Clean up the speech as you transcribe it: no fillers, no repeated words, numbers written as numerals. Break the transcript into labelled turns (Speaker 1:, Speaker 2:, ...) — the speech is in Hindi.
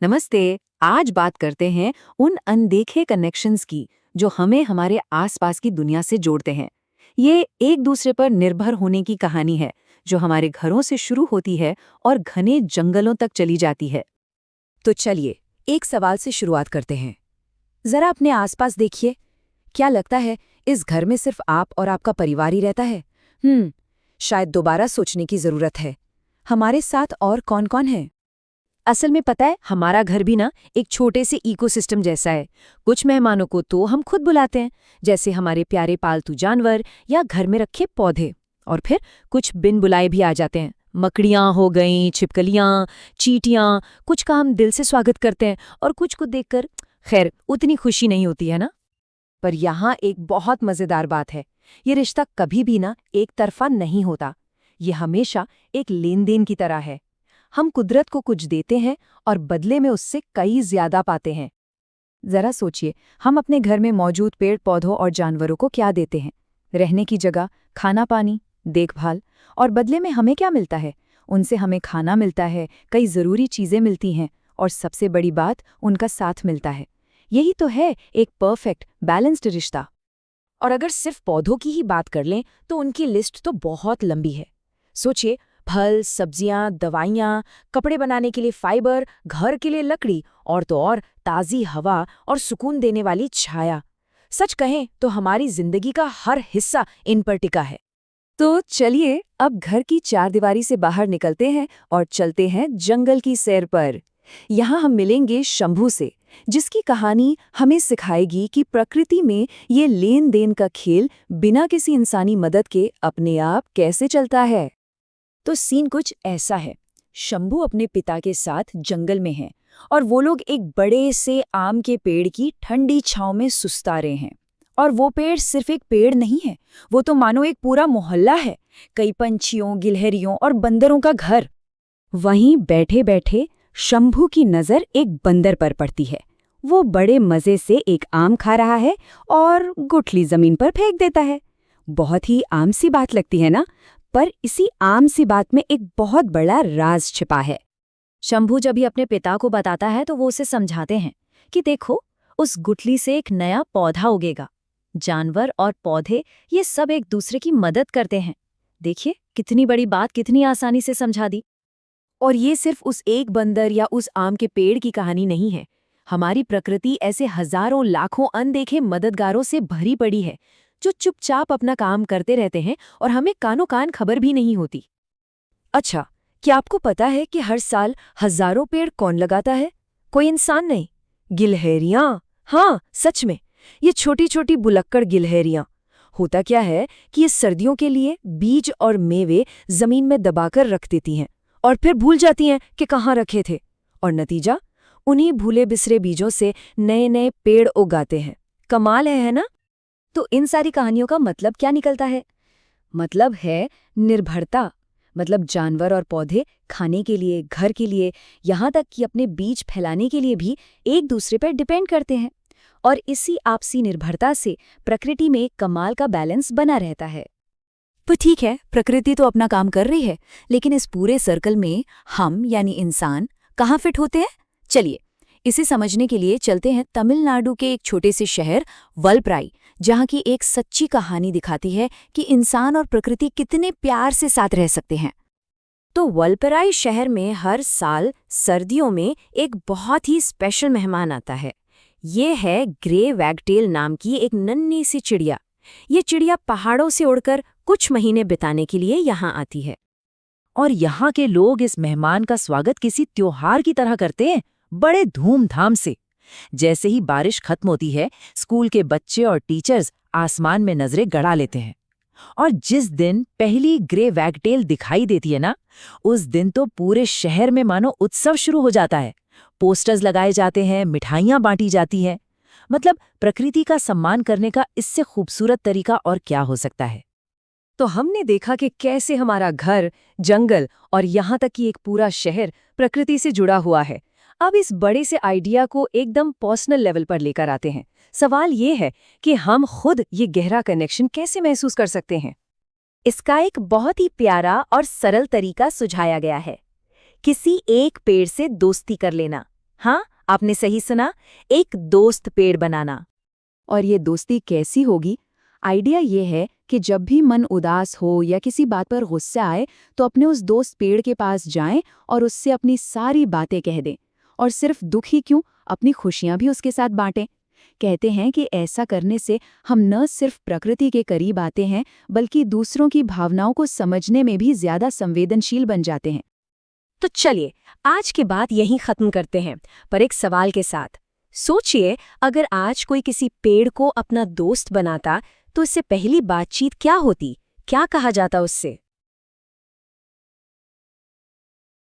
Speaker 1: नमस्ते। आज बात करते हैं उन अनदेखे कनेक्शंस की जो हमें हमारे आसपास की दुनिया से जोड़ते हैं। ये एक दूसरे पर निर्भर होने की कहानी है जो हमारे घरों से शुरू होती है और घने जंगलों तक चली जाती है।
Speaker 2: तो चलिए एक सवाल से शुरुआत करते हैं। जरा अपने आसपास देखिए। क्या लगता है इस घर में सिर्फ आप और आपका परिवार ही रहता है? शायद दोबारा सोचने की जरूरत है। हमारे साथ और कौन कौन है?
Speaker 3: असल में पता है, हमारा घर भी ना एक छोटे से इकोसिस्टम जैसा है। कुछ मेहमानों को तो हम खुद बुलाते हैं, जैसे हमारे प्यारे पालतू जानवर या घर में रखे पौधे। और फिर कुछ बिन बुलाए भी आ जाते हैं। मकड़ियाँ हो गईं, छिपकलियाँ, चींटियाँ। कुछ का हम दिल से स्वागत करते हैं और कुछ को देखकर खैर उतनी खुशी नहीं होती है ना।
Speaker 2: पर यहाँ एक बहुत मजेदार बात है। ये रिश्ता कभी भी ना एक तरफा नहीं होता। ये हमेशा एक लेन देन की तरह है। हम कुदरत को कुछ देते हैं और बदले में उससे कई ज्यादा पाते हैं। जरा सोचिए, हम अपने घर में मौजूद पेड़ पौधों और जानवरों को क्या देते हैं? रहने की जगह, खाना पानी, देखभाल। और बदले में हमें क्या मिलता है? उनसे हमें खाना मिलता है, कई ज़रूरी चीज़ें मिलती हैं और सबसे बड़ी बात, उनका साथ मिलता है। यही तो है एक परफेक्ट बैलेंस्ड रिश्ता।
Speaker 3: और अगर सिर्फ पौधों की ही बात कर लें तो उनकी लिस्ट तो बहुत लंबी है। सोचिए, फल, सब्जियां, दवाइयां, कपड़े बनाने के लिए फाइबर, घर के लिए लकड़ी और तो और ताज़ी हवा और सुकून देने वाली छाया। सच कहें तो हमारी जिंदगी का हर हिस्सा इन पर टिका है।
Speaker 2: तो चलिए अब घर की चारदीवारी से बाहर निकलते हैं और चलते हैं जंगल की सैर पर। यहाँ हम मिलेंगे शंभू से, जिसकी कहानी हमें सिखाएगी कि प्रकृति में ये लेन देन का खेल बिना किसी इंसानी मदद के अपने आप कैसे चलता है।
Speaker 3: तो सीन कुछ ऐसा है। शंभू अपने पिता के साथ जंगल में हैं और वो लोग एक बड़े से आम के पेड़ की ठंडी छांव में सुस्ता रहे हैं। और वो पेड़ सिर्फ एक पेड़ नहीं है, वो तो मानो एक पूरा मोहल्ला है। कई पंछियों, गिलहरियों और बंदरों का घर।
Speaker 2: वहीं बैठे बैठे शंभू की नजर एक बंदर पर पड़ती है। वो बड़े मजे से एक आम खा रहा है और गुठली जमीन पर फेंक देता है। बहुत ही आम सी बात लगती है ना, पर इसी आम सी बात में एक बहुत बड़ा राज छिपा है।
Speaker 3: शंभू जब भी अपने पिता को बताता है तो वो उसे समझाते हैं कि देखो, उस गुठली से एक नया पौधा उगेगा। जानवर और पौधे ये सब एक दूसरे की मदद करते हैं। देखिए कितनी बड़ी बात कितनी आसानी से समझा दी।
Speaker 1: और ये सिर्फ उस एक बंदर या उस आम के पेड़ की कहानी नहीं है। हमारी प्रकृति ऐसे हजारों लाखों अनदेखे मददगारों से भरी पड़ी है जो चुपचाप अपना काम करते रहते हैं और हमें कानों कान खबर भी नहीं होती।
Speaker 2: अच्छा, क्या आपको पता है कि हर साल हजारों पेड़ कौन लगाता है? कोई इंसान नहीं, गिलहरियां। हाँ, सच में, ये छोटी छोटी बुलक्कड़ गिलहरियां। होता क्या है कि ये सर्दियों के लिए बीज और मेवे जमीन में दबाकर रख देती हैं और फिर भूल जाती हैं कि कहाँ रखे थे। और नतीजा, उन्हीं भूले बिसरे बीजों से नए नए पेड़ उगाते हैं। कमाल है ना?
Speaker 3: तो इन सारी कहानियों का मतलब क्या निकलता है?
Speaker 2: मतलब है निर्भरता। मतलब जानवर और पौधे खाने के लिए, घर के लिए, यहाँ तक कि अपने बीज फैलाने के लिए भी एक दूसरे पर डिपेंड करते हैं। और इसी आपसी निर्भरता से प्रकृति में एक कमाल का बैलेंस बना रहता है।
Speaker 3: तो ठीक है, प्रकृति तो अपना काम कर रही है, लेकिन इस पूरे सर्कल में हम यानी इंसान कहाँ फिट होते हैं? चलिए इसे समझने के लिए चलते हैं तमिलनाडु के एक छोटे से शहर वलपराई, जहाँ की एक सच्ची कहानी दिखाती है कि इंसान और प्रकृति कितने प्यार से साथ रह सकते हैं।
Speaker 2: तो वलपराई शहर में हर साल सर्दियों में एक बहुत ही स्पेशल मेहमान आता है। ये है ग्रे वैगटेल नाम की एक नन्ही सी चिड़िया। ये चिड़िया पहाड़ों से उड़कर कुछ महीने बिताने के लिए यहाँ आती है।
Speaker 4: और यहाँ के लोग इस मेहमान का स्वागत किसी त्योहार की तरह करते हैं, बड़े धूमधाम से। जैसे ही बारिश खत्म होती है, स्कूल के बच्चे और टीचर्स आसमान में नजरें गड़ा लेते हैं। और जिस दिन पहली ग्रे वैगटेल दिखाई देती है ना, उस दिन तो पूरे शहर में मानो उत्सव शुरू हो जाता है। पोस्टर्स लगाए जाते हैं, मिठाइयाँ बांटी जाती हैं। मतलब प्रकृति का सम्मान करने का इससे खूबसूरत तरीका और क्या हो सकता है।
Speaker 1: तो हमने देखा कि कैसे हमारा घर, जंगल और यहाँ तक कि एक पूरा शहर प्रकृति से जुड़ा हुआ है। अब इस बड़े से आइडिया को एकदम पर्सनल लेवल पर लेकर आते हैं। सवाल ये है कि हम खुद ये गहरा कनेक्शन कैसे महसूस कर सकते हैं।
Speaker 2: इसका एक बहुत ही प्यारा और सरल तरीका सुझाया गया है। किसी एक पेड़ से दोस्ती कर लेना।
Speaker 3: हाँ, आपने सही सुना, एक दोस्त पेड़ बनाना।
Speaker 2: और ये दोस्ती कैसी होगी? आइडिया ये है कि जब भी मन उदास हो या किसी बात पर गुस्सा आए तो अपने उस दोस्त पेड़ के पास जाएं और उससे अपनी सारी बातें कह दें। और सिर्फ दुख ही क्यों, अपनी खुशियां भी उसके साथ बांटें। कहते हैं कि ऐसा करने से हम न सिर्फ प्रकृति के करीब आते हैं बल्कि दूसरों की भावनाओं को समझने में भी ज्यादा संवेदनशील बन जाते हैं।
Speaker 3: तो चलिए, आज की बात यहीं खत्म करते हैं, पर एक सवाल के साथ। सोचिए, अगर आज कोई किसी पेड़ को अपना दोस्त बनाता तो इससे पहली बातचीत क्या होती, क्या कहा जाता उससे?